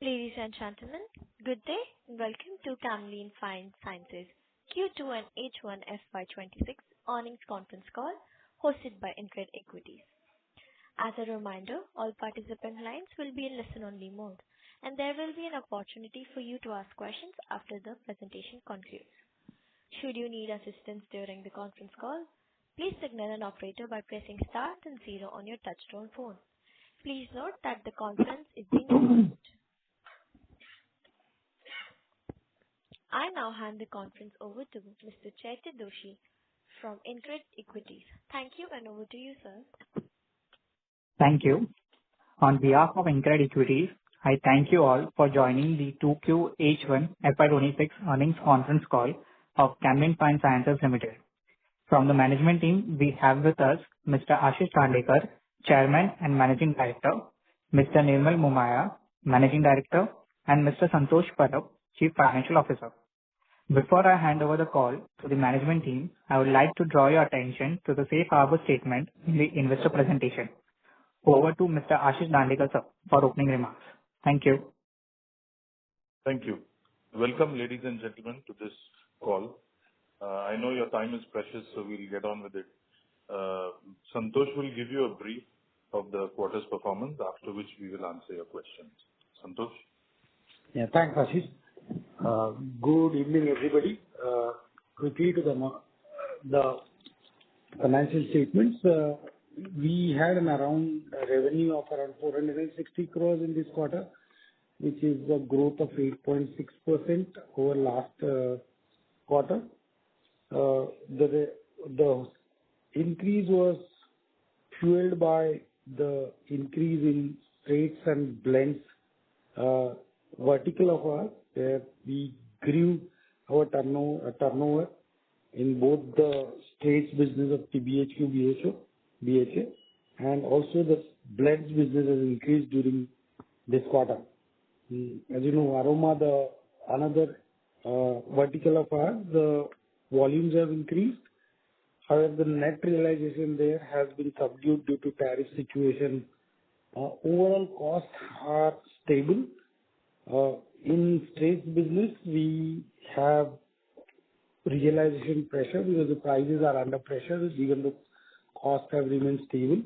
Ladies and gentlemen, good day and welcome to CAMLINFINE Sciences Q2 and H1 FY26 earnings conference call hosted by InCred Equities. As a reminder, all participant lines will be in listen-only mode, and there will be an opportunity for you to ask questions after the presentation concludes. Should you need assistance during the conference call, please signal an operator by pressing star and 0 on your touchtone phone. Please note that the conference is being recorded. I now hand the conference over to Mr. Chaitya Doshi from InCred Equities. Thank you, and over to you, sir. Thank you. On behalf of InCred Equities, I thank you all for joining the 2Q H1 FY26 earnings conference call of CAMLINFINE Sciences Ltd. From the management team, we have with us Mr. Ashish Dandekar, Chairman and Managing Director, Mr. Nirmal Momaya, Managing Director, and Mr. Santosh Parab, Chief Financial Officer. Before I hand over the call to the management team, I would like to draw your attention to the safe harbor statement in the investor presentation. Over to Mr. Ashish Dandekar, sir, for opening remarks. Thank you. Thank you. Welcome, ladies and gentlemen, to this call. I know your time is precious, so we'll get on with it. Santosh will give you a brief of the quarter's performance, after which we will answer your questions. Santosh? Yeah, thanks, Ashish. Good evening, everybody. Quickly to the financial statements. We had around a revenue of around 460 crores in this quarter, which is a growth of 8.6% over last quarter. The increase was fueled by the increase in straights and blends vertical of ours, where we grew our turnover in both the straights business of TBHQ, BHA, and also the blends business has increased during this quarter. As you know, aroma, the another vertical of ours, the volumes have increased. However, the net realization there has been subdued due to tariff situation. Overall costs are stable. In straights business, we have realization pressure because the prices are under pressure, even though costs have remained stable,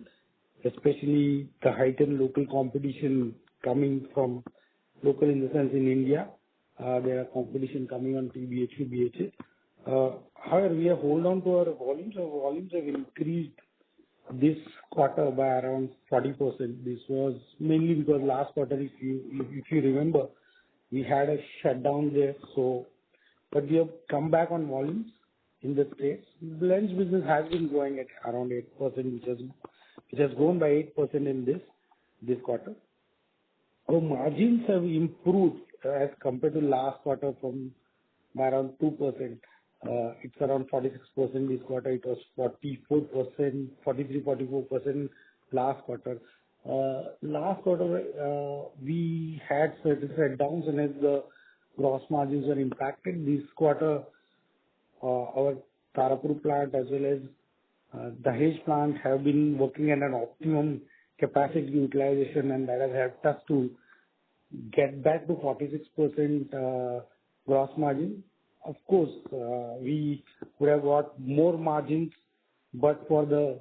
especially the heightened local competition coming from local in the sense in India. There are competition coming on TBHQ, BHA. However, we have hold on to our volumes. Our volumes have increased this quarter by around 40%. This was mainly because last quarter, if you remember, we had a shutdown there. But we have come back on volumes in the States. Blends business has been growing at around 8%, which has grown by 8% in this quarter. Our margins have improved as compared to last quarter by around 2%. It's around 46% this quarter. It was 44% last quarter. Last quarter, we had certain shutdowns, and as the gross margins were impacted, this quarter, our Tarapur plant as well as Dahej plant have been working at an optimum capacity utilization, and that has helped us to get back to 46% gross margin. Of course, we would have got more margins, but for the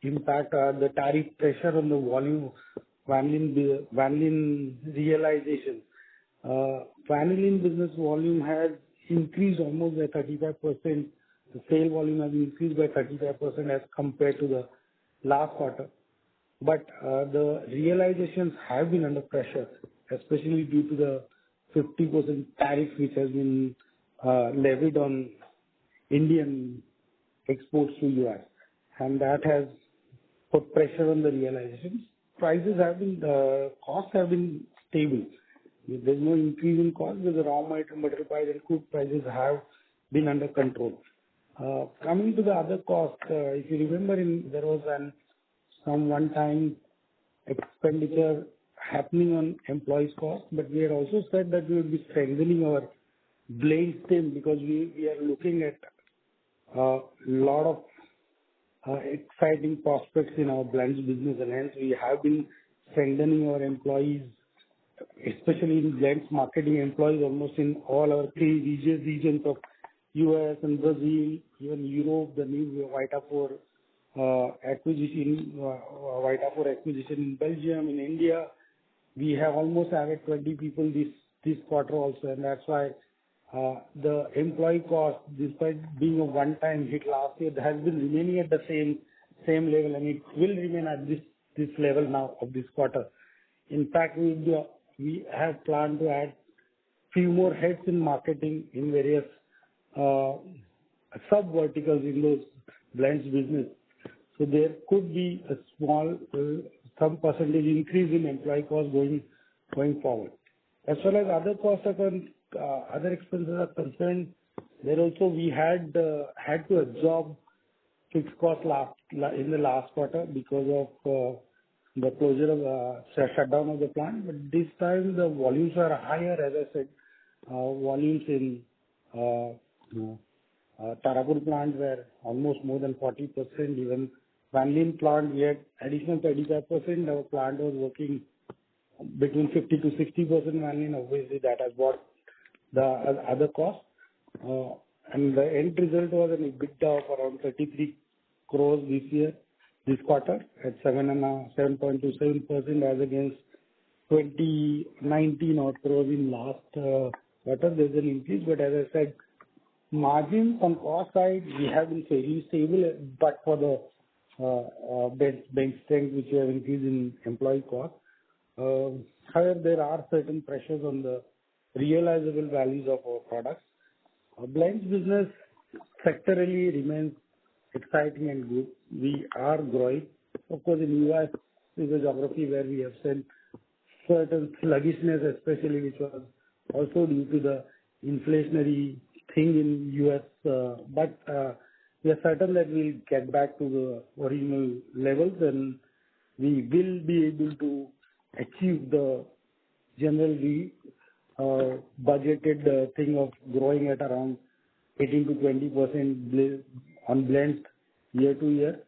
impact the tariff pressure on the volume, vanillin realization. Vanillin business volume has increased almost by 35%. The sale volume has increased by 35% as compared to the last quarter. But the realizations have been under pressure, especially due to the 50% tariff which has been levied on Indian exports to US, and that has put pressure on the realizations. Costs have been stable. There's no increase in cost because the raw material price and crude prices have been under control. Coming to the other cost, if you remember, there was some one-time expenditure happening on employees' cost, but we had also said that we would be strengthening our blend team because we are looking at a lot of exciting prospects in our blends business, and hence we have been strengthening our employees especially in blends marketing employees almost in all our three regions of U.S. and Brazil, even Europe, the new Vitafor acquisition in Belgium, in India. We have almost added 20 people this quarter also, and that's why the employee cost, despite being a one-time hit last year, has been remaining at the same level, and it will remain at this level now of this quarter. In fact, we have planned to add few more heads in marketing in various sub-verticals in those blends business. So there could be a small, some percentage increase in employee costs going forward. As far as other costs are other expenses are concerned, there also we had to absorb fixed cost in the last quarter because of the closure of shutdown of the plant. But this time the volumes are higher, as I said. Volumes in Tarapur plant were almost more than 40%. Even Camlin plant, we had additional 35%. Our plant was working between 50 to 60% Camlin. Obviously, that has brought the other costs. And the end result was an EBITDA of around 33 crores this quarter at 7.27% as against 19 odd crores in last quarter. There's an increase, but as I said, margins on cost side, we have been fairly stable, but for the bench strength, which we have increased in employee cost. However, there are certain pressures on the realizable values of our products. Our blends business sectorally remains exciting and good. We are growing. Of course, in U.S. is a geography where we have seen certain sluggishness, especially which was also due to the inflationary thing in U.S. But we are certain that we'll get back to the original levels, and we will be able to achieve the generally budgeted thing of growing at around 18 to 20% on blends year to year.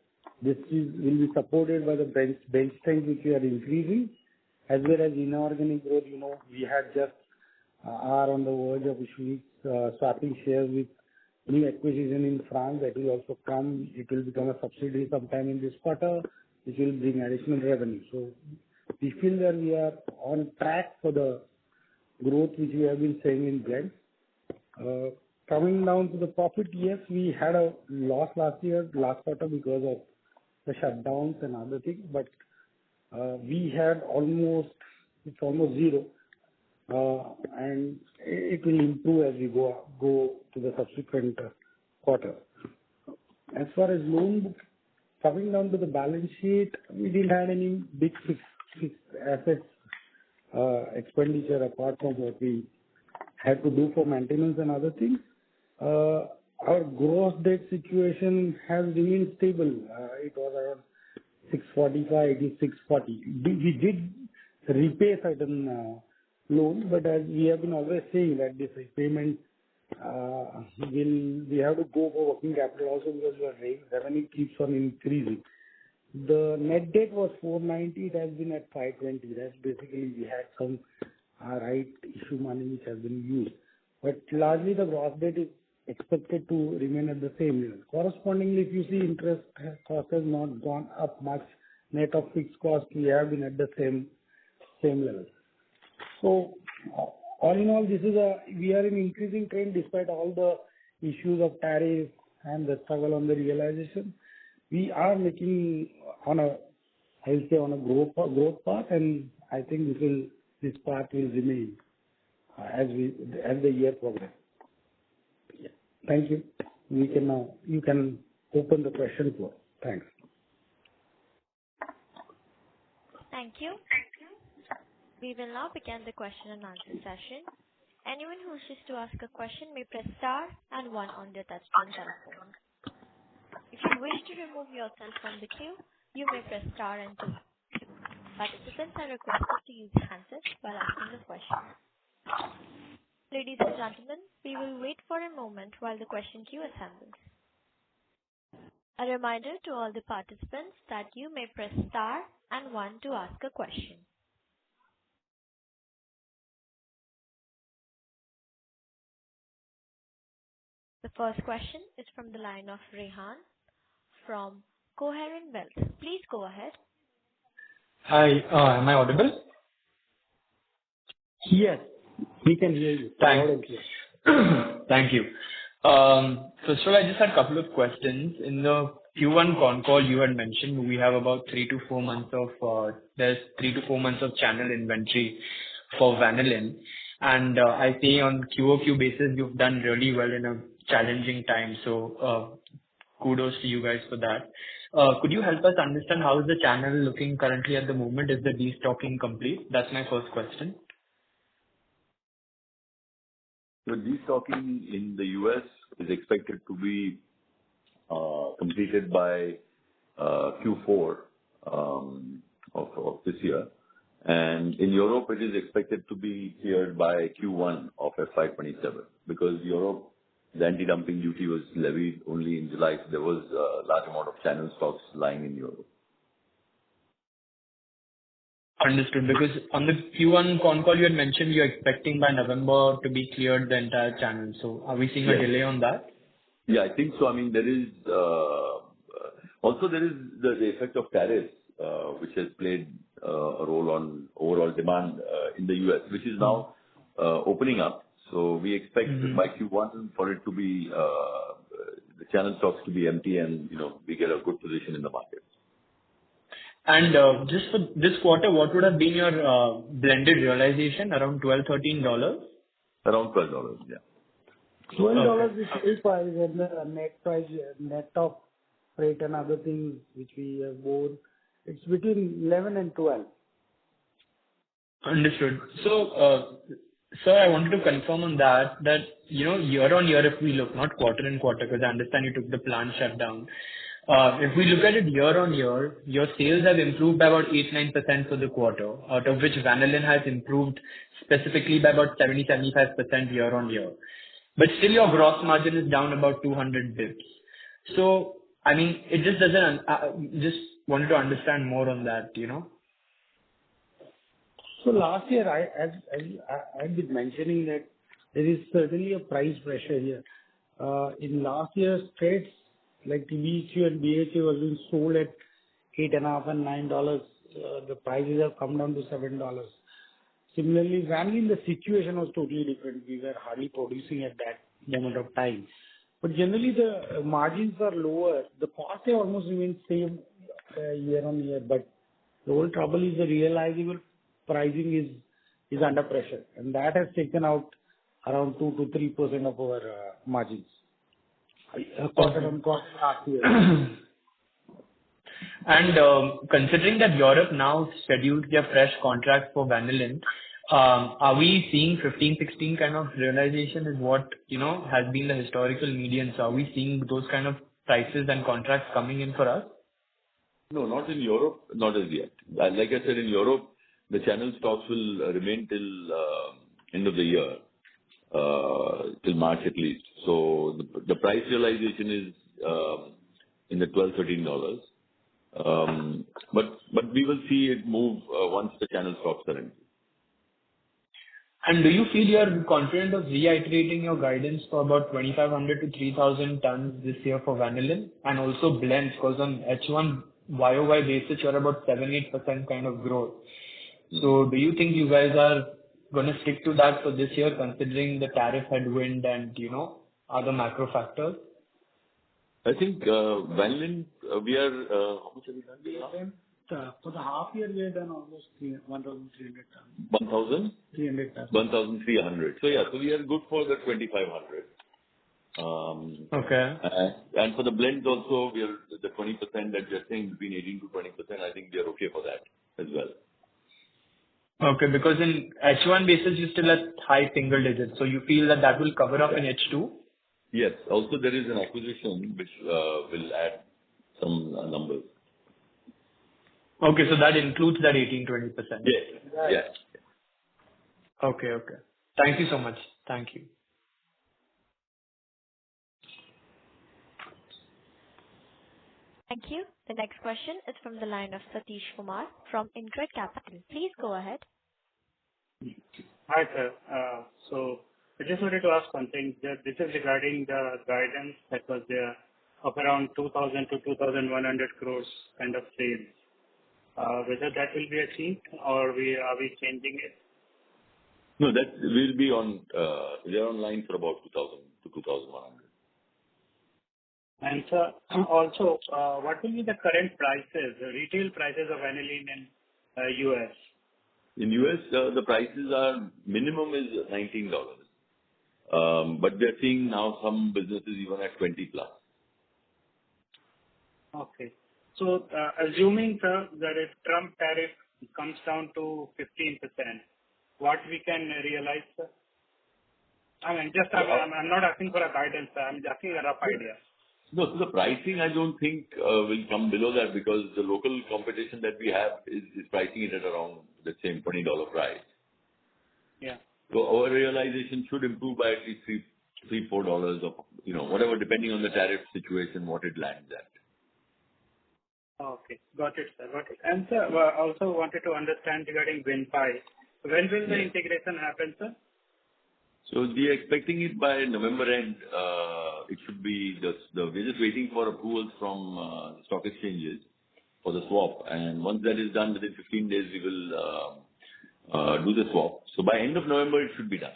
This will be supported by the bench strength which we are increasing, as well as inorganic growth. We had just are on the verge of issuing swapping shares with new acquisition in France. That will also come. It will become a subsidiary sometime in this quarter, which will bring additional revenue. So we feel that we are on track for the growth which we have been saying in blends. Coming down to the profit, yes, we had a loss last quarter because of the shutdowns and other things, but we had it's almost zero, and it will improve as we go to the subsequent quarter. As far as loan book, coming down to the balance sheet, we didn't have any big fixed assets expenditure apart from what we had to do for maintenance and other things. Our gross debt situation has remained stable. It was around 645, it is 640. We did repay certain loans, but as we have been always saying that this repayment we have to go for working capital also because our revenue keeps on increasing. The net debt was 490, it has been at 520. That's basically we had some right issue money which has been used. But largely the gross debt is expected to remain at the same level. Correspondingly, if you see interest cost has not gone up much, net of fixed cost, we have been at the same level. So all in all, we are in increasing trend despite all the issues of tariff and the struggle on the realization. We are making on a growth path, and I think this path will remain as the year progresses. Yeah. Thank you. You can open the question floor. Thanks. Thank you. We will now begin the question and answer session. Anyone who wishes to ask a question may press star and one on their touchtone telephone. If you wish to remove yourself from the queue, you may press star and two. Participants are requested to use handsets while asking the question. Ladies and gentlemen, we will wait for a moment while the question queue assembles. A reminder to all the participants that you may press star and one to ask a question. The first question is from the line of Rehan from Coherent Wealth. Please go ahead. Hi, am I audible? Yes, we can hear you. Thanks. Loud and clear. Thank you. First of all, I just had a couple of questions. In the Q1 Concall, you had mentioned we have about 3 to 4 months of there's 3 to 4 months of channel inventory for vanillin. And I see on QOQ basis, you've done really well in a challenging time. So kudos to you guys for that. Could you help us understand how is the channel looking currently at the moment? Is the destocking complete? That's my first question. The destocking in the U.S. is expected to be completed by Q4 of this year. And in Europe, it is expected to be cleared by Q1 of FY27 because Europe, the anti-dumping duty was levied only in July. So there was a large amount of channel stocks lying in Europe. Understood. Because on the Q1 con call, you had mentioned you're expecting by November to be cleared the entire channel. So are we seeing a delay on that? Yeah, I think so. I mean, there is also the effect of tariffs, which has played a role on overall demand in the U.S., which is now opening up. So we expect by Q1 for it to be the channel stocks to be empty and we get a good position in the market. And just for this quarter, what would have been your blended realization? Around $12-13? Around $12, yeah. $12 is sale price and the net price, net of freight and other things which we have borne. It's between 11 and 12. Understood. So, sir, I wanted to confirm on that year on year, if we look, not quarter and quarter, because I understand you took the plant shutdown. If we look at it year on year, your sales have improved by about 8-9% for the quarter, out of which vanillin has improved specifically by about 70-75% year on year. But still your gross margin is down about 200 bits. So, I mean, it just doesn't, just wanted to understand more on that, So last year, I've been mentioning that there is certainly a price pressure here. In last year, trades like TBEQ and BHA was being sold at $8.5 and $9. The prices have come down to $7. Similarly, vanillin, the situation was totally different. We were hardly producing at that moment of time. But generally, the margins are lower. The cost have almost remained same year on year. But the whole trouble is the realizable pricing is under pressure. And that has taken out around 2 to 3% of our margins. Quarter on quarter last year. And considering that Europe now scheduled their fresh contracts for vanillin, are we seeing 15-16 kind of realization is what, has been the historical median? So are we seeing those kind of prices and contracts coming in for us? No, not in Europe, not as yet. Like I said, in Europe, the channel stocks will remain till end of the year, till March at least. So the price realization is in the $12-13. But we will see it move once the channel stocks are empty. And do you feel you are confident of reiterating your guidance for about 2,500 to 3,000 tons this year for vanillin and also blends? Because on H1 YOY basis, you're about 7-8% kind of growth. So do you think you guys are going to stick to that for this year, considering the tariff headwind and, other macro factors? I think vanillin, we are, how much have we done? For the half year, we have done almost 1,300 tons. 1,000? 300 tons. 1,300. So yeah, so we are good for the 2,500. Okay. And for the blends also, we are the 20% that we are saying between 18 to 20%. I think we are okay for that as well. Okay, because in H1 basis, you still at high single digits. So you feel that that will cover up in H2? Yes. Also, there is an acquisition which will add some numbers. Okay, so that includes that 18-20%. Yes. Yes. Okay. Thank you so much. Thank you. Thank you. The next question is from the line of Satish Kumar from Intrested Capital. Please go ahead. Hi, sir. So I just wanted to ask one thing. This is regarding the guidance that was there of around 2,000 to 2,100 crores kind of sales. Whether that will be achieved or are we changing it? No, that will be on, we are online for about 2,000 to 2,100. And sir, also, what will be the current prices, the retail prices of vanillin in US? In US, the prices are minimum is $19. But they're seeing now some businesses even at 20 plus. Okay. So, assuming, sir, that if Trump tariff comes down to 15%, what we can realize, sir? I mean, I'm not asking for a guidance, sir. I'm asking a rough idea. No, so the pricing I don't think will come below that because the local competition that we have is pricing it at around the same $20 price. Yeah. So our realization should improve by at least $3-4 of, whatever, depending on the tariff situation, what it lands at. Okay. Got it, sir. Got it. And sir, also wanted to understand regarding WinPi. When will the integration happen, sir? So we are expecting it by November end. It should be we're just waiting for approvals from stock exchanges for the swap. And once that is done, within 15 days, we will do the swap. So by end of November, it should be done.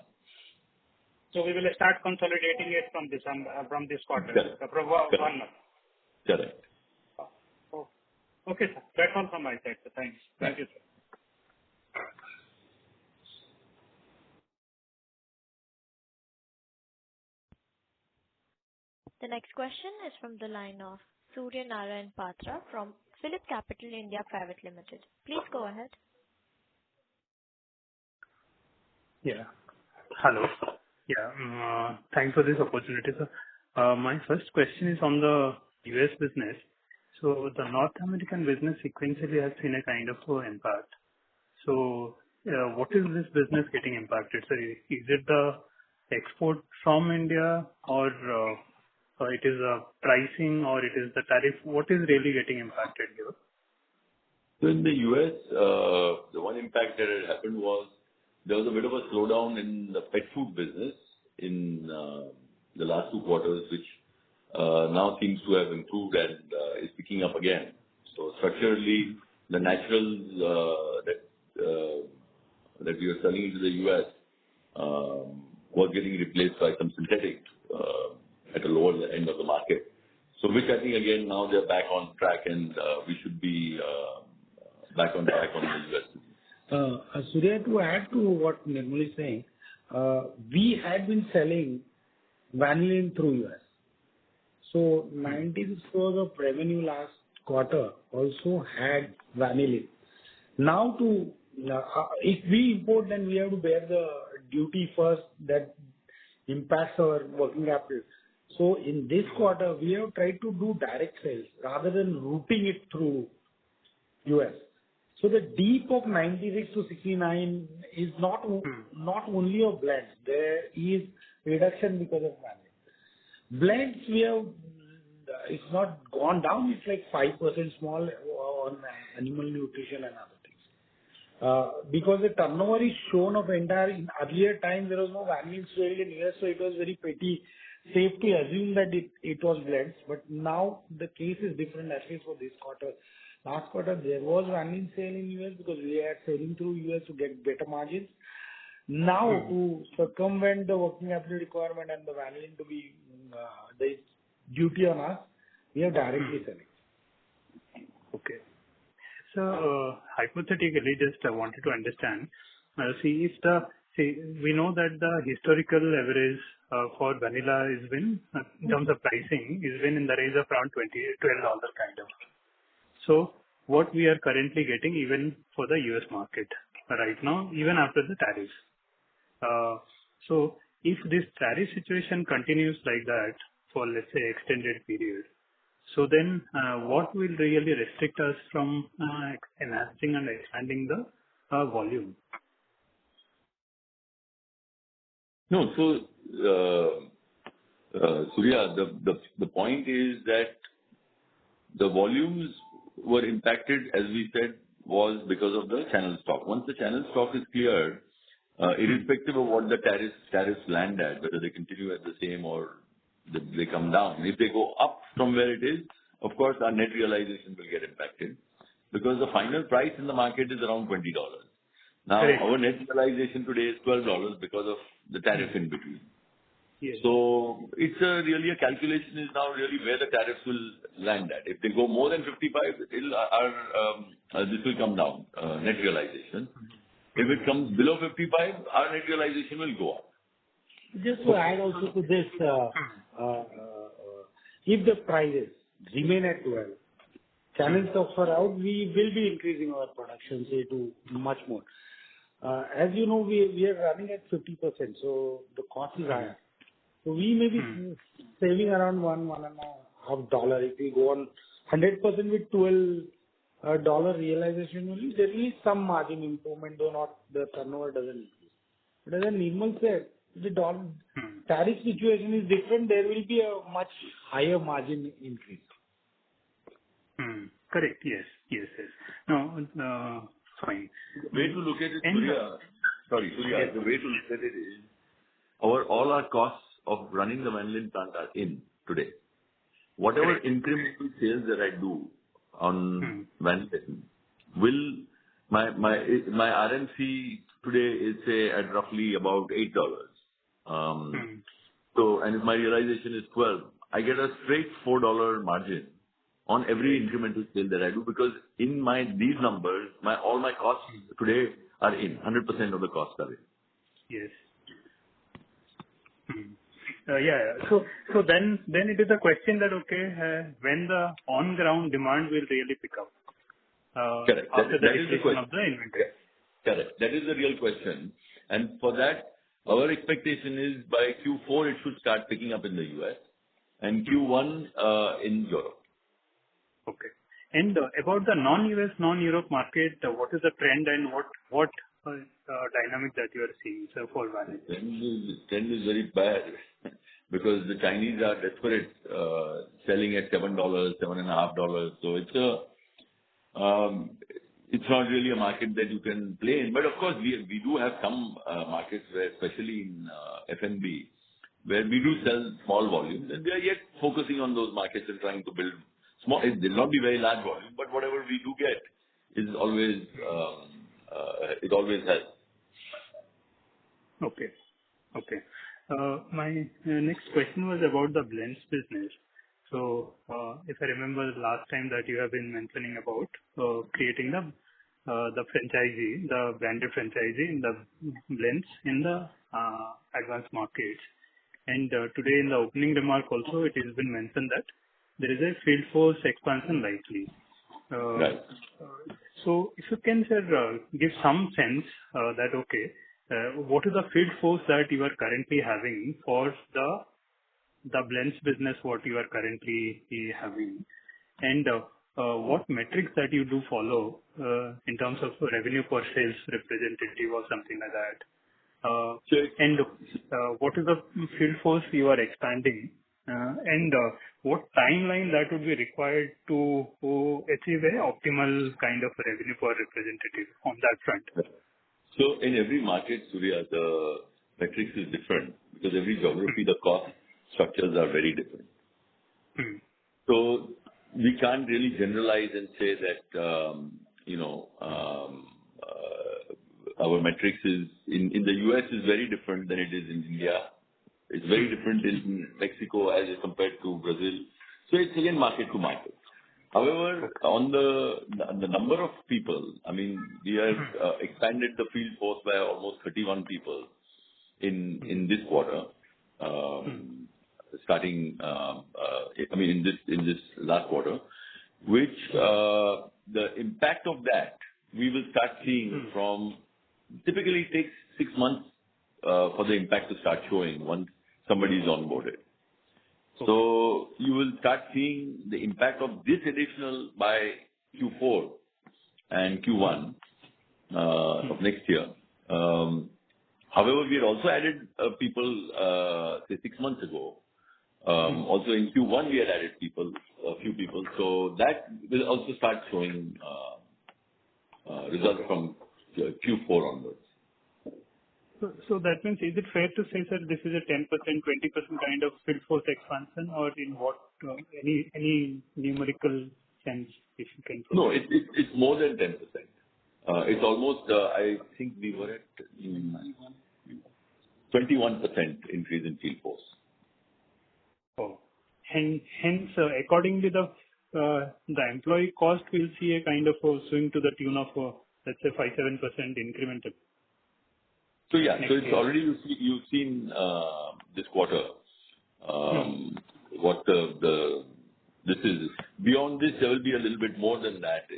So we will start consolidating it from this quarter. Correct. From 1 month. Correct. Oh. Okay, sir. That's all from my side, sir. Thanks. Thank you, sir. The next question is from the line of Surya Narayan Patra from Phillip Capital India Private Limited. Please go ahead. Yeah. Hello. Yeah. Thanks for this opportunity, sir. My first question is on the US business. So the North American business sequentially has seen a kind of impact. So what is this business getting impacted? So is it the export from India or it is a pricing or it is the tariff? What is really getting impacted here? So in the US, the one impact that had happened was there was a bit of a slowdown in the pet food business in the last 2 quarters, which now seems to have improved and is picking up again. So structurally, the naturals that we were selling into the US was getting replaced by some synthetic at a lower end of the market. So which I think again now they're back on track and we should be back on track on the US. Surya, to add to what Nirmal is saying, we had been selling vanillin through US. So 96 crores of revenue last quarter also had vanillin. Now if we import, then we have to bear the duty first that impacts our working capital. So in this quarter, we have tried to do direct sales rather than routing it through US. So the deep of 96 to 69 is not only of blends. There is reduction because of vanillin. Blends, it's not gone down. It's like 5% small on animal nutrition and other things. Because the turnover is shown of entire, in earlier times there was no vanillin sold in US, so it was very pretty safe to assume that it was blends. But now the case is different, at least for this quarter. Last quarter there was vanillin sale in US because we are selling through US to get better margins. Now to circumvent the working capital requirement and the vanillin to be the duty on us, we are directly selling. Okay. So hypothetically, just I wanted to understand. We know that the historical average for vanilla is been in terms of pricing is been in the range of around $12 kind of. So what we are currently getting even for the US market right now, even after the tariffs. So if this tariff situation continues like that for let's say extended period, so then what will really restrict us from enhancing and expanding the volume? No, so Surya, the point is that the volumes were impacted, as we said, was because of the channel stock. Once the channel stock is cleared, irrespective of what the tariffs land at, whether they continue at the same or they come down. If they go up from where it is, of course, our net realization will get impacted because the final price in the market is around $20. Now, Correct. our net realization today is $12 because of the tariff in between. Yes. So it's really a calculation is now really where the tariffs will land at. If they go more than 55, this will come down, net realization. If it comes below 55, our net realization will go up. Just to add also to this, if the prices remain at 12, channel stocks are out, we will be increasing our production, say, to much more. As you know, we are running at 50%, so the cost is higher. So we may be saving around $1.5. If we go on 100% with $12 realization only, there is some margin improvement, though not the turnover doesn't increase. But as Nirmal said, the tariff situation is different. There will be a much higher margin increase. Correct. Yes. No, fine. The way to look at it, Surya, the way to look at it is all our costs of running the vanillin plant are in today. Whatever incremental sales that I do on vanillin will my RMC today is say at roughly about $8. So and if my realization is 12, I get a straight $4 margin on every incremental sale that I do because in these numbers, all my costs today are in. 100% of the costs are in. Yes. So then it is a question that, when the on-ground demand will really pick up? Correct. After That the is the question. of the inventory. Correct. That is the real question. And for that, our expectation is by Q4, it should start picking up in the US and Q1 in Europe. Okay. And about the non-US, non-Europe market, what is the trend and what dynamic that you are seeing, sir, for vanillin? Trend is very bad because the Chinese are desperate, selling at $7, $7.50. So it's not really a market that you can play in. But of course, we do have some markets where, especially in F&B, where we do sell small volumes, and they are yet focusing on those markets and trying to build small. It will not be very large volume, but whatever we do get is always it always helps. Okay. My next question was about the blends business. So, if I remember the last time that you have been mentioning about creating the franchisee, the branded franchisee in the blends in the advanced markets. And today in the opening remark also, it has been mentioned that there is a field force expansion likely. Right. So if you can, sir, give some sense that, what is the field force that you are currently having for the blends business, what you are currently having, and what metrics that you do follow in terms of revenue per sales representative or something like that. And what is the field force you are expanding, and what timeline that would be required to achieve a optimal kind of revenue per representative on that front? So in every market, Surya, the metrics is different because every geography, the cost structures are very different. So we can't really generalize and say that, our metrics is in the US is very different than it is in India. It's very different in Mexico as compared to Brazil. So it's again market to market. However, on the number of people, I mean, we have expanded the field force by almost 31 people in this quarter. Starting, in this last quarter, which the impact of that we will start seeing from. Typically, it takes 6 months for the impact to start showing once somebody is onboarded. So you will start seeing the impact of this additional by Q4 and Q1 of next year. However, we had also added people say 6 months ago. Also in Q1 we had added a few people. So that will also start showing results from Q4 onwards. So that means, is it fair to say, sir, this is a 10%, 20% kind of field force expansion, or in what, any numerical sense, if you can No, provide? it's more than 10%. It's almost, I think we were at 21% increase in field force. Oh. Hence, accordingly, the employee cost will see a kind of a swing to the tune of, let's say, 5-7% incremental. So yeah, next so it's year. already you've seen this quarter what this is. Beyond this, there will be a little bit more than that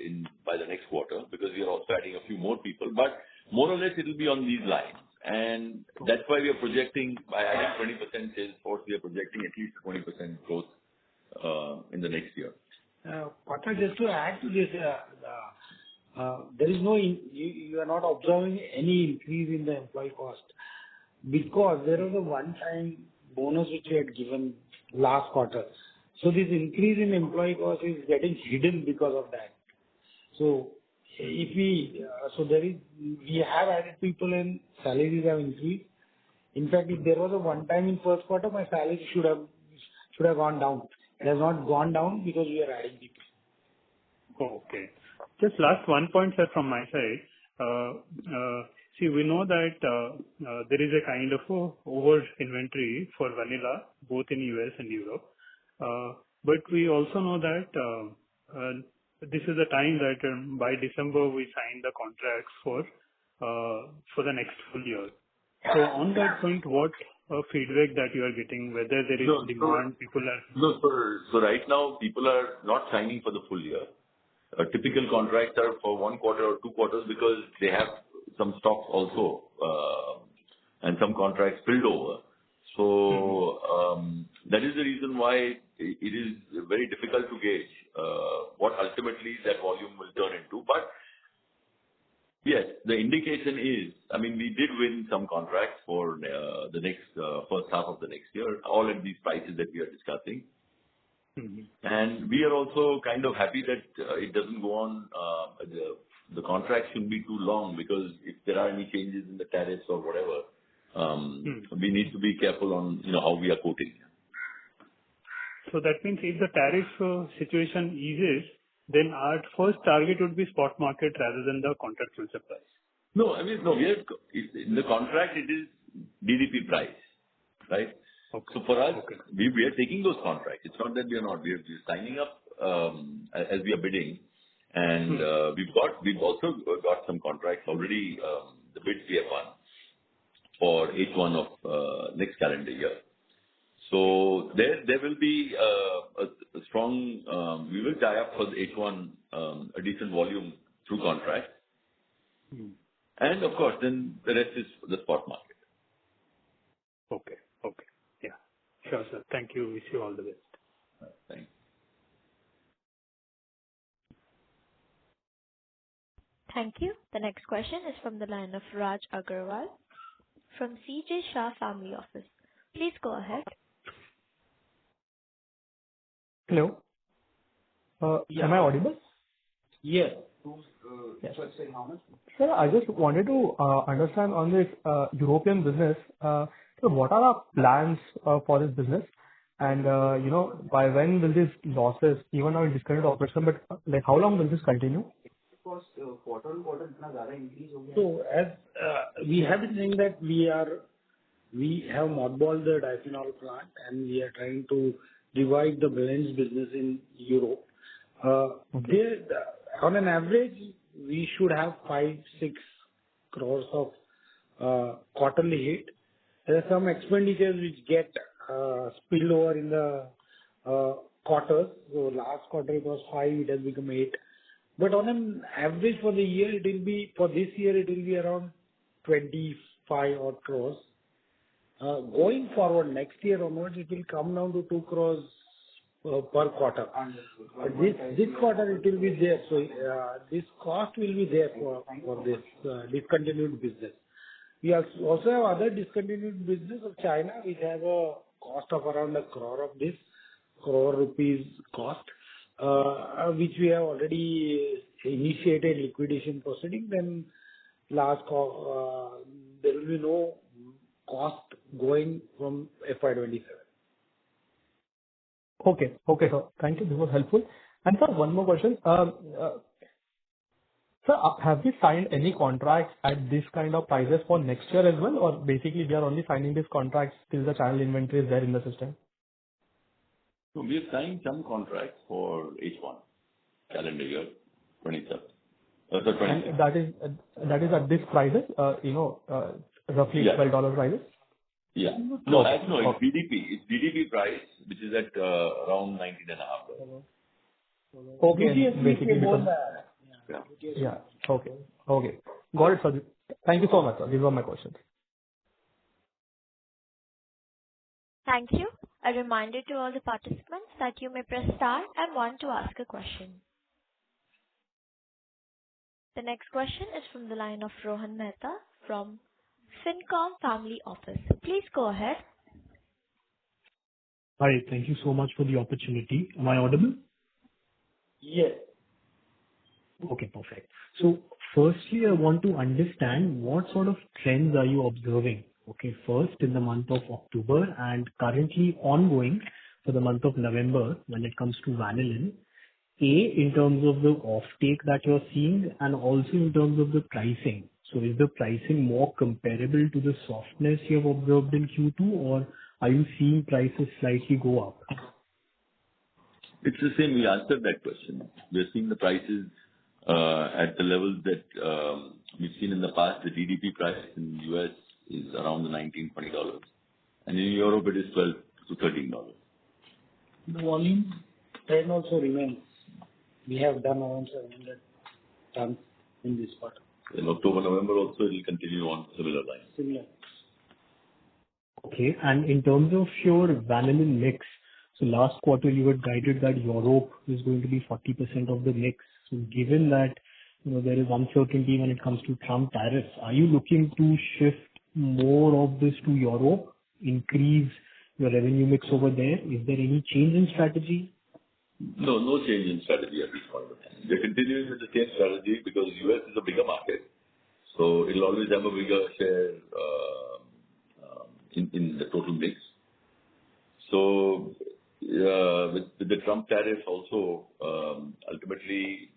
by the next quarter because we are also adding a few more people. But more or less, it will be on these lines. And that's why we are projecting, by adding 20% sales force, we are projecting at least 20% growth in the next year. Partha, just to add to this, there is no, you are not observing any increase in the employee cost because there was a one-time bonus which we had given last quarter. So this increase in employee cost is getting hidden because of that. So if we, we have added people and salaries have increased. In fact, if there was a one-time in first quarter, my salary should have gone down. It has not gone down because we are adding people. Okay. Just last one point, sir, from my side. See, we know that there is a kind of over inventory for vanilla, both in US and Europe. But we also know that this is the time that by December we sign the contracts for the next full year. So on that point, what feedback that you are getting, whether there is demand, people are... No, so right now, people are not signing for the full year. Typical contracts are for 1 quarter or 2 quarters because they have some stocks also, and some contracts spilled over. So, that is the reason why it is very difficult to gauge what ultimately that volume will turn into. But yes, the indication is, I mean, we did win some contracts for the next first half of the next year, all at these prices that we are discussing. And we are also kind of happy that it doesn't go on, the contract shouldn't be too long because if there are any changes in the tariffs or whatever, we need to be careful on, how we are quoting. So that means if the tariff situation eases, then our first target would be spot market rather than the contractual supplies. No, I mean, no, in the contract it is DDP price, right? Okay. So for us, we are taking those contracts. It's not that we are not. We are signing up as we are bidding, and we've also got some contracts already. The bids we have won for H1 of next calendar year. So there will be a strong. We will tie up for the H1 a decent volume through contract, and of course, then the rest is the spot market. Okay. Yeah. Sure, sir. Thank you. Wish you all the best. Thanks. Thank you. The next question is from the line of Raj Agarwal from CJ Shah Family Office. Please go ahead. Hello. Am I audible? Yes. Yes. Sir, I just wanted to understand on this European business, so what are our plans for this business? And, by when will these losses, even now in discontinued operation, but like how long will this continue? So as we have been saying that we have mothballed the diphenol plant and we are trying to revive the blends business in Europe. On an average, we should have 5-6 crores of quarterly hit. There are some expenditures which get spilled over in the quarters. So last quarter it was 5, it has become 8. But on an average for the year, for this year, it will be around 25 odd crores. Going forward, next year onwards, it will come down to 2 crores per quarter. This quarter it will be there. So this cost will be there for this discontinued business. We also have other discontinued business of China, which have a cost of around 1 crore rupees cost, which we have already initiated liquidation proceeding. Then there will be no cost going from FY27. Okay. Okay, sir. Thank you. This was helpful. And sir, one more question. Sir, have we signed any contracts at this kind of prices for next year as well, or basically we are only signing these contracts till the channel inventory is there in the system? So we have signed some contracts for H1, calendar year 27. So 26. And that is at this prices, roughly Yeah. $12 prices? Yeah. No, it's BDP. It's BDP price, which is at around $19.5. Okay. Basically because... Yeah. Yeah. Okay. Okay. Got it, sir. Thank you so much, sir. These were my questions. Thank you. A reminder to all the participants that you may press star and one to ask a question. The next question is from the line of Rohan Mehta from Concall Family Office. Please go ahead. Hi. Thank you so much for the opportunity. Am I audible? Yes. Okay, perfect. So firstly, I want to understand what sort of trends are you observing, okay, first in the month of October and currently ongoing for the month of November when it comes to vanillin, in terms of the offtake that you're seeing and also in terms of the pricing. So is the pricing more comparable to the softness you have observed in Q2, or are you seeing prices slightly go up? It's the same. We answered that question. We're seeing the prices at the levels that we've seen in the past. The DDP price in the US is around the $19-20, and in Europe it is $12 to $13. The volume trend also remains. We have done around 700 tons in this quarter. In October, November also it will continue on similar lines. Similar. Okay. And in terms of your vanillin mix, so last quarter you had guided that Europe is going to be 40% of the mix. So given that, there is uncertainty when it comes to Trump tariffs, are you looking to shift more of this to Europe, increase your revenue mix over there? Is there any change in strategy? No change in strategy at this point of time. We're continuing with the same strategy because US is a bigger market, so it'll always have a bigger share in the total mix. So with the Trump tariffs also, ultimately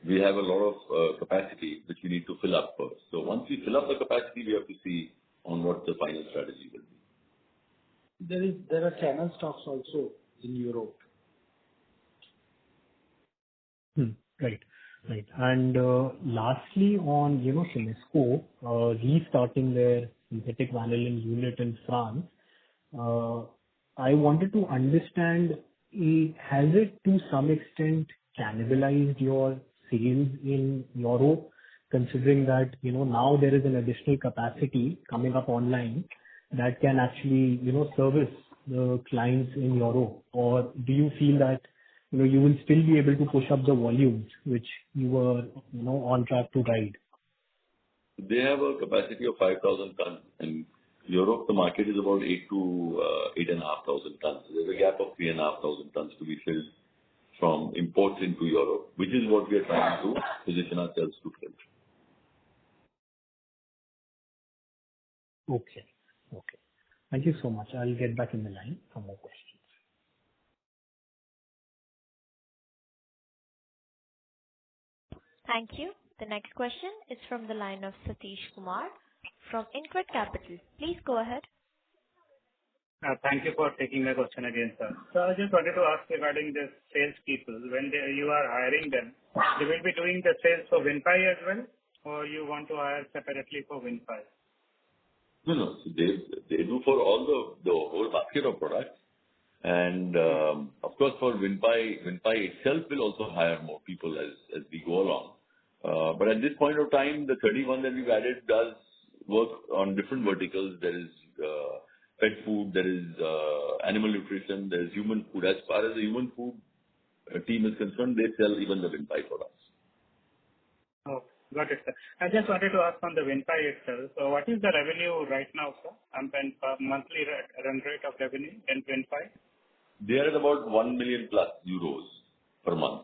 we have a lot of capacity which we need to fill up first. So once we fill up the capacity, we have to see on what the final strategy will be. There are channel stocks also in Europe. Right. And lastly, on Semesco restarting their synthetic vanillin unit in France, I wanted to understand, has it to some extent cannibalized your sales in Europe, considering that now there is an additional capacity coming up online that can actually service the clients in Europe? Or do you feel that you will still be able to push up the volumes which you were on track to guide? They have a capacity of 5,000 tons. In Europe, the market is about 8 to 8,500 tons. There's a gap of 3,500 tons to be filled from imports into Europe, which is what we are trying to position ourselves to fill. Okay. Thank you so much. I'll get back in the line for more questions. Thank you. The next question is from the line of Satish Kumar from InCred Capital. Please go ahead. Thank you for taking my question again, sir. So I just wanted to ask regarding the salespeople. When you are hiring them, they will be doing the sales for WinFi as well, or you want to hire separately for WinFi? No. So they do for all the whole basket of products. And of course, for WinFi itself will also hire more people as we go along. But at this point of time, the 31 that we've added does work on different verticals. There is pet food, there is animal nutrition, there is human food. As far as the human food team is concerned, they sell even the WinFi products. Oh, got it, sir. I just wanted to ask on the WinFi itself. So what is the revenue right now, sir? And monthly run rate of revenue in WinFi? They are at about 1 million plus euros per month.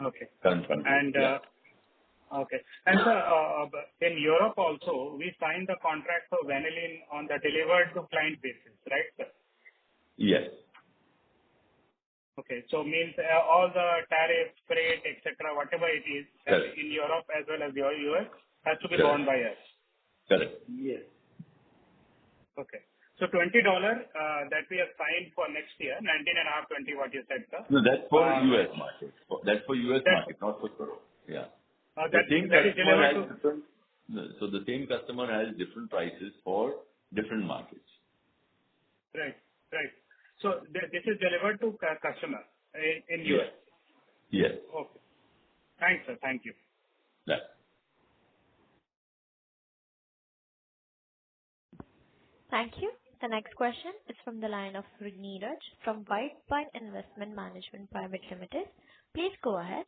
Okay. Current fund. And yeah. Okay. And sir, in Europe also, we signed the contract for vanillin on the delivered to client basis, right, sir? Yes. Okay. So means all the tariff, freight, etc., whatever it is in Europe as well as the US has to be borne by us. Correct. Yes. Okay. So $20 that we have signed for next year, 19.5, 20, what you said, sir. No, that's for US market. That's for US market, not for Europe. Yeah. The same customer has different prices for different markets. Right. Right. So this is delivered to customer in US. Yes. Okay. Thanks, sir. Thank you. Yeah. Thank you. The next question is from the line of Neeraj from White Pine Investment Management Private Limited. Please go ahead.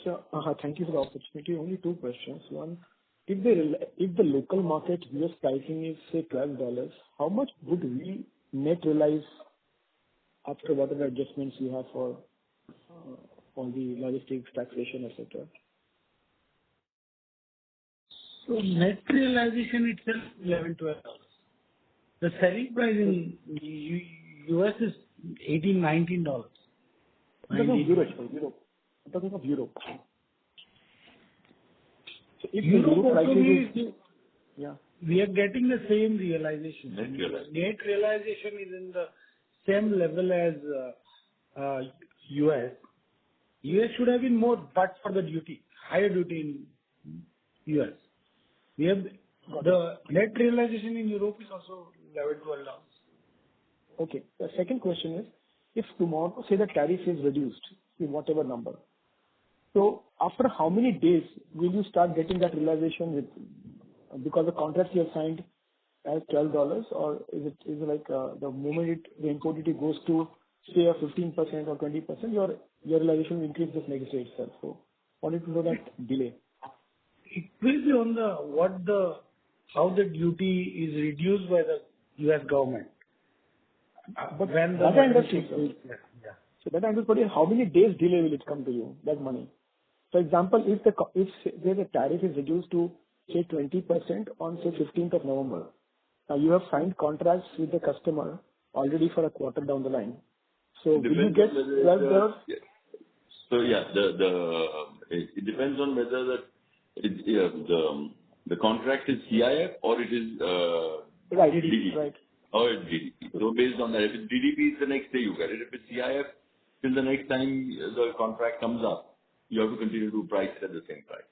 Sir, thank you for the opportunity. Only two questions. One, if the local market US pricing is, say, $12, how much would we net realize after whatever adjustments you have for all the logistics, taxation, etc.? So net realization itself $11-12. The selling price in US is $18-19. I'm talking of Europe. So if Europe prices we are getting the same realization. Net realization is in the same level as US. US should have been more, but for the duty, higher duty in US. We have the net realization in Europe is also $11-12. Okay. The second question is, if tomorrow, say, the tariff is reduced in whatever number, so after how many days will you start getting that realization with, because the contract you have signed as $12, or is it like the moment the import duty goes to, say, a 15% or 20%, your realization will increase this next day itself. So wanted to know that delay. It will be on how the duty is reduced by the US government. But when that I understand. So that I understand, how many days delay will it come to you, that money? For example, if the tariff is reduced to, say, 20% on, say, 15th of November, now you have signed contracts with the customer already for a quarter down the line. So will you get $12? So yeah, it depends on whether the contract is CIF or it is DDP. Right. Or it's DDP. So based on that, if it's DDP, it's the next day you get it. If it's CIF, till the next time the contract comes up, you have to continue to price it at the same price.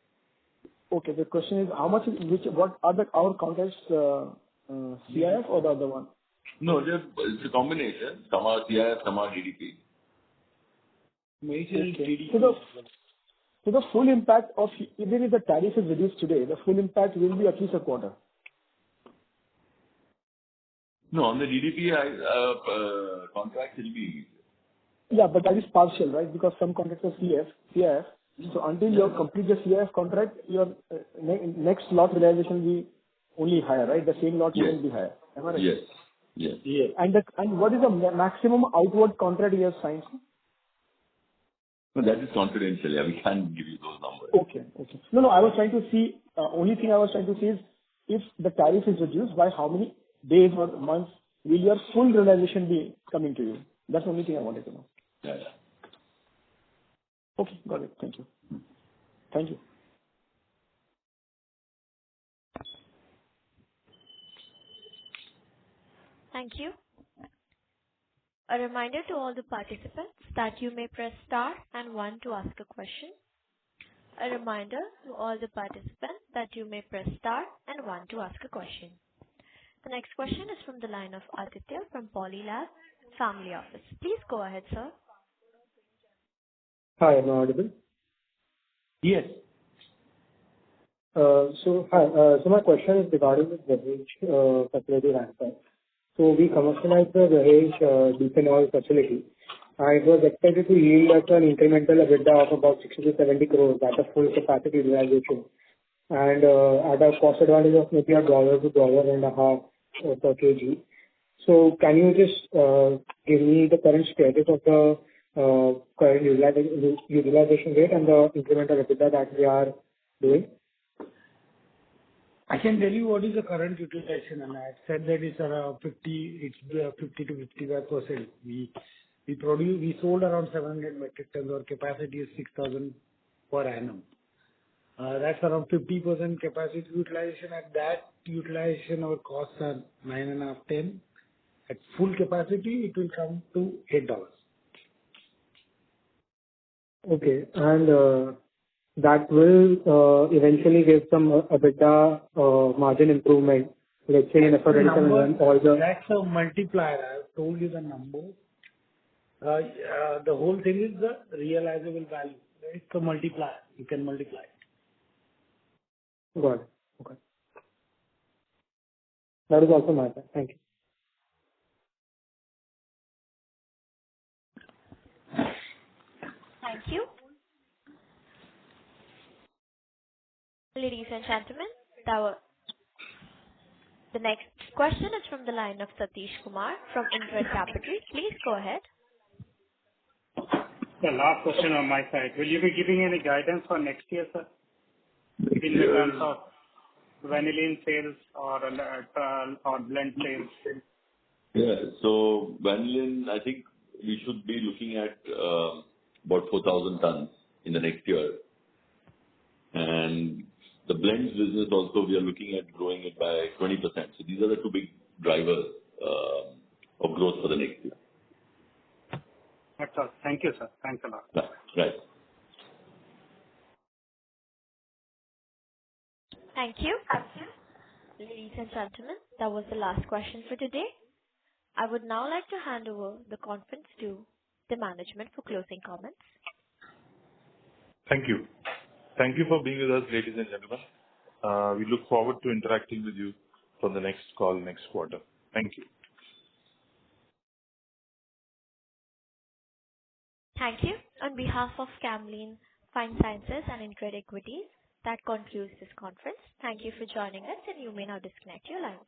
Okay. The question is, what are our contracts, CIF or the other one? No, it's a combination. Some are CIF, some are DDP. Major is DDP. So the full impact of, even if the tariff is reduced today, the full impact will be at least a quarter. No, on the DDP contract, it will be easier. Yeah, but that is partial, right? Because some contracts are CIF. So until you complete the CIF contract, your next lot realization will be only higher, right? The same lot will be higher. Am I right? Yes. And what is the maximum outward contract you have signed? No, that is confidential. Yeah, we can't give you those numbers. Okay. No, I was trying to see, only thing I was trying to see is, if the tariff is reduced, by how many days or months will your full realization be coming to you? That's the only thing I wanted to know. Yeah. Okay, got it. Thank you. Thank you. Thank you. A reminder to all the participants that you may press star and 1 to ask a question. A reminder to all the participants that you may press star and 1 to ask a question. The next question is from the line of Aditya from Polylab Family Office. Please go ahead, sir. Hi, am I audible? Yes. So my question is regarding the Dahej facility ramp-up. So we commercialized the Dahej ethanol facility, and it was expected to yield us an incremental EBITDA of about 60 to 70 crores at a full capacity realization, and at a cost advantage of maybe $1 to $1.50 per kg. So can you just give me the current status of the current utilization rate and the incremental EBITDA that we are doing? I can tell you what is the current utilization, and I said that it's around 50 to 55%. We sold around 700 metric tons. Our capacity is 6,000 per annum. That's around 50% capacity utilization. At that utilization, our costs are 9.5, 10. At full capacity, it will come to $8. Okay. And that will eventually give some EBITDA margin improvement, let's say in FY27 all the... That's a multiplier. I've told you the number. The whole thing is the realizable value. It's a multiplier. You can multiply it. Got it. Okay. That is also my side. Thank you. Thank you. Ladies and gentlemen, the next question is from the line of Satish Kumar from Intrested Capital. Please go ahead. The last question on my side. Will you be giving any guidance for next year, sir? In terms of vanillin sales or blend sales? Yeah. So vanillin, I think we should be looking at about 4,000 tons in the next year. And the blends business also, we are looking at growing it by 20%. So these are the two big drivers of growth for the next year. That's all. Thank you, sir. Thanks a lot. Right. Thank you. Ladies and gentlemen, that was the last question for today. I would now like to hand over the conference to the management for closing comments. Thank you. Thank you for being with us, ladies and gentlemen. We look forward to interacting with you for the next call next quarter. Thank you. Thank you. On behalf of Camlin Fine Sciences and InCred Equities, that concludes this conference. Thank you for joining us, and you may now disconnect your lines.